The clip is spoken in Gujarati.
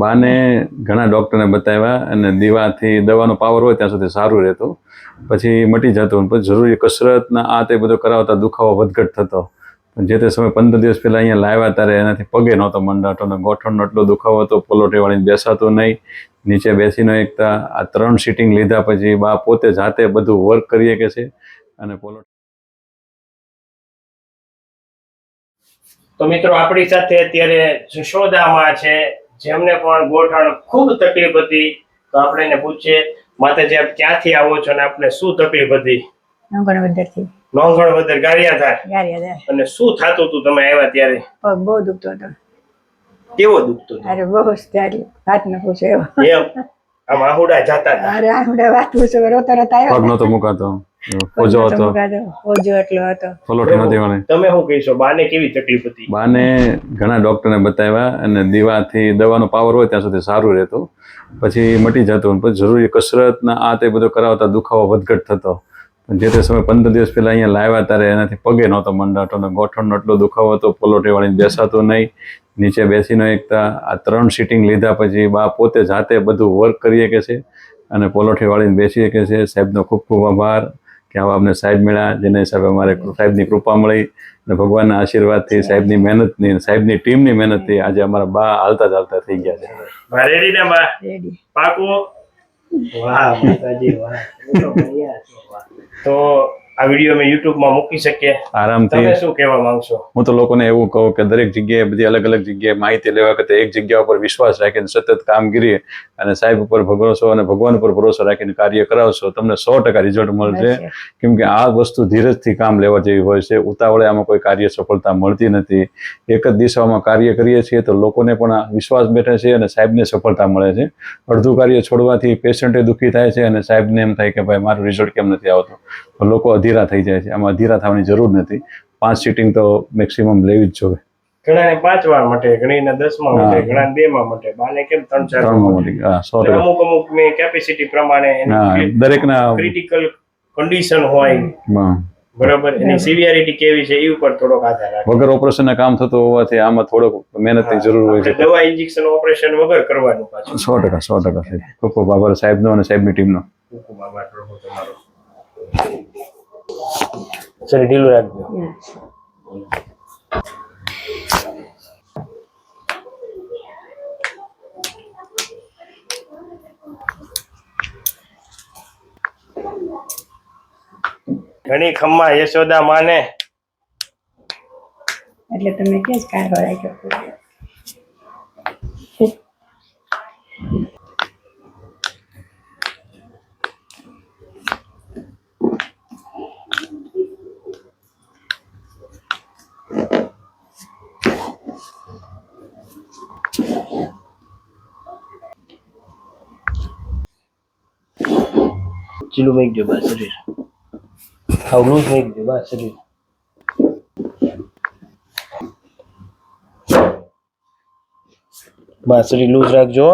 બાને ઘણા ડૉક્ટરને બતાવ્યા અને દવાનો પાવર હોય ત્યાં સુધી સારું રહેતું, પછી મટી જતું. પછી જરૂરી કસરતના આ તે બધું કરાવતા દુખાવો વધઘટ થતો. જે તે સમય 15 દિવસ પહેલાં અહીંયા લાવ્યા ત્યારે એનાથી પગે નહોતો મંડાતો અને ગોઠણનો એટલો દુખાવો હતો, પલોઠી વાળીને બેસાતું નહીં, નીચે બેસી ન એકતા. આ 3 સિટિંગ લીધા પછી બા પોતે જાતે બધું વર્ક કરી શકે છે અને તો મિત્રો આપણી સાથે અત્યારે જશોદામાં છે, જેમને પણ ગોઠણ ખૂબ તકલીફ હતી. તો આપણે એને પૂછીએ, માતાજી આપ ક્યાંથી આવો છો અને આપને શું તકલીફ હતી? નોંગણવદર ગારિયાધાર. અને શું થતું હતું તમે આવ્યા ત્યારે? પગ બહુ દુખતો હતો. કેવો દુખતો હતો? અરે બહુ ત્યારે વાત ન પૂછો એવો. એમ આમ આહુડા જાતા હતા? અરે આહુડા વાત પૂછો, રોતો રોતો આવ્યો. પગ નહોતો મુકાતો, ઓજો હતો, ઓજો એટલો હતો. પલોઠી નહોતી વાળી. તમે શું કહીશો, બાને કેવી તકલીફ હતી? બાને ઘણા ડૉક્ટરને બતાવ્યા અને દવાનો પાવર હોય ત્યાં સુધી સારું રહેતું, પછી મટી જતું. પછી જરૂરી કસરતના આ તે બધું કરાવતા દુખાવો વધઘટ થતો. જે તે સમય 15 દિવસ પહેલાં અહીંયા લાવ્યા ત્યારે એનાથી પગે નહોતો મંડાતો અને ગોઠણનો એટલો દુખાવો હતો, પલોઠી વાળીને બેસાતું નહીં, નીચે બેસી ન એકતા. આ 3 સિટિંગ લીધા પછી બા પોતે જાતે બધું વર્ક કરી શકે છે અને પલોઠી વાળીને બેસી શકે છે. સાહેબનો ખૂબ ખૂબ આભાર કે આવા અમને સાહેબ મળ્યા, જેના હિસાબે અમારે સાહેબની કૃપા મળી અને ભગવાનના આશીર્વાદથી, સાહેબની મહેનતની, સાહેબની ટીમની મહેનતથી આજે અમારા બા હાલતા ચાલતા થઈ ગયા છે. રેડી ને બા? રેડી. પાકું? વાહ માતાજી વાહ. તો આ વિડીયો અમે યુટ્યુબમાં મૂકી શકીએ આરામથી? તમે શું કહેવા માંગશો? હું તો લોકોને એવું કહું કે દરેક જગ્યાએ બધી અલગ અલગ જગ્યાએ માહિતી લેવા કરતાં એક જગ્યા ઉપર વિશ્વાસ રાખીને સતત કામગીરી અને સાહેબ ઉપર ભરોસો અને ભગવાન ઉપર ભરોસો રાખીને કાર્ય કરાવશો, તમને 100% રિઝલ્ટ મળશે. કેમ કે આ વસ્તુ ધીરજથી કામ લેવા જેવી હોય છે. ઉતાવળે આમાં કોઈ કાર્ય સફળતા મળતી નથી. એક જ દિશામાં કાર્ય કરીએ છીએ તો લોકોને પણ વિશ્વાસ બેઠે છે અને સાહેબને સફળતા મળે છે. અડધું કાર્ય છોડવાથી પેશન્ટે દુઃખી થાય છે અને સાહેબને એમ થાય કે ભાઈ મારું રિઝલ્ટ કેમ નથી આવતું. તો લોકો અધીરા થઈ જાય છે. આમાં અધીરા થવાની જરૂર નથી. 5 સિટિંગ તો મેક્સિમમ લેવી જ જોઈએ. ઘણાને 5 વાર માટે, ઘણીને 10 માં માટે, ઘણાને 2 માં માટે, બાને કેમ 3-4 માં. અમુક ની કેપેસિટી પ્રમાણે દરેકના ક્રિટિકલ કન્ડિશન હોય, બરાબર, એની સિવિયરિટી કેવી છે એ ઉપર થોડોક આધાર રાખે. વગર ઓપરેશનના કામ થતું હોવાથી આમાં થોડોક મહેનતની જરૂર હોય છે. દવા ઇન્જેક્શન ઓપરેશન વગર કરવાનું પાછું. 100% છે. ખૂબ ખૂબ આભાર સાહેબનો અને સાહેબની ટીમનો. ખૂબ ખૂબ આભાર પ્રભુ તમારો. સર ઢીલું રાખજો. ઘણી ખમ્મા યશોદા માને. એટલે તમે કે કારો રાખ્યો? ચીલું મેક દો બા શરીર. હાવ લૂઝ મેક દો બા શરીર. બા શરીર લૂઝ રાખજો.